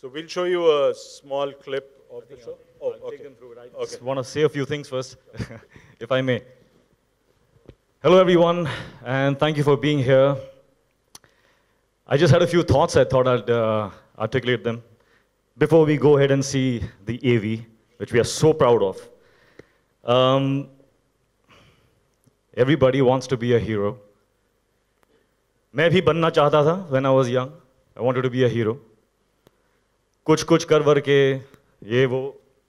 So we'll show you a small clip of the show. Oh, I'll take them through it. I Okay. just want to say a few things first, if I may. Hello, everyone, and thank you for being here. I just had a few thoughts. I thought I'd articulate them before we go ahead and see the AV, which we are so proud of. Everybody wants to be a hero. मैं भी बनना चाहता था when I was young. I wanted to be a hero. कुछ कुछ कर वर के ये वो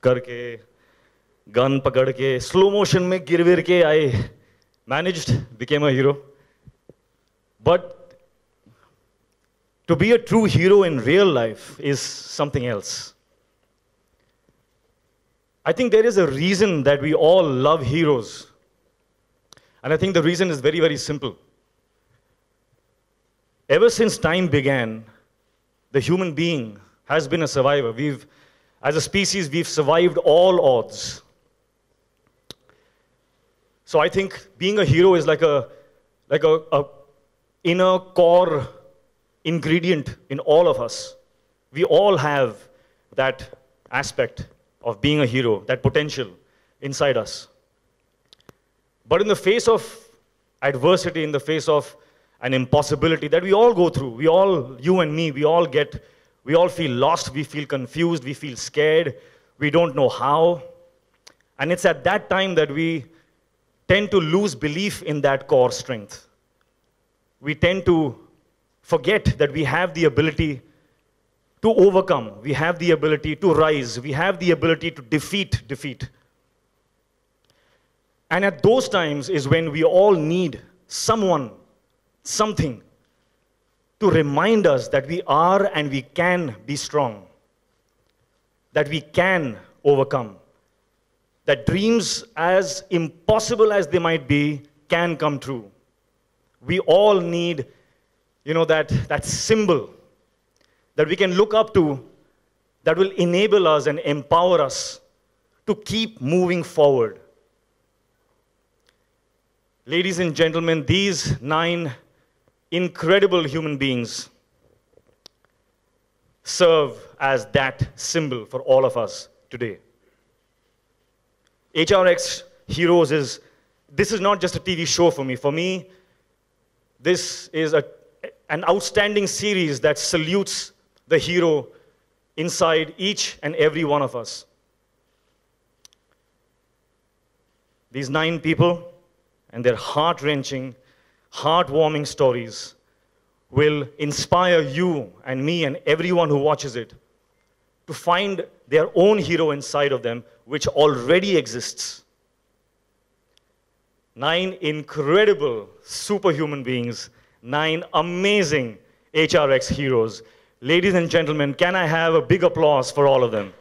करके गन पकड़ के स्लो मोशन में गिर विर के I managed, became a hero. But to be a true hero in real life is something else. I think there is a reason that we all love heroes. And I think the reason is very, very simple. Ever since time began, the human being has been a survivor. As a species, we've survived all odds. So I think being a hero is like a inner core ingredient in all of us. We all have that aspect of being a hero, that potential inside us. But in the face of adversity, in the face of an impossibility that we all go through, you and me, we all feel lost, we feel confused, we feel scared, we don't know how. And it's at that time that we tend to lose belief in that core strength. We tend to forget that we have the ability to overcome, we have the ability to rise, we have the ability to defeat defeat. And at those times is when we all need someone, something, to remind us that we are and we can be strong, that we can overcome, that dreams, as impossible as they might be, can come true. We all need, that symbol that we can look up to that will enable us and empower us to keep moving forward. Ladies and gentlemen, these 9 incredible human beings serve as that symbol for all of us today. HRX Heroes this is not just a TV show for me. For me, this is an outstanding series that salutes the hero inside each and every one of us. These 9 people and their heart-wrenching, heartwarming stories will inspire you and me and everyone who watches it to find their own hero inside of them, which already exists. 9 incredible superhuman beings, 9 amazing HRX heroes. Ladies and gentlemen, can I have a big applause for all of them?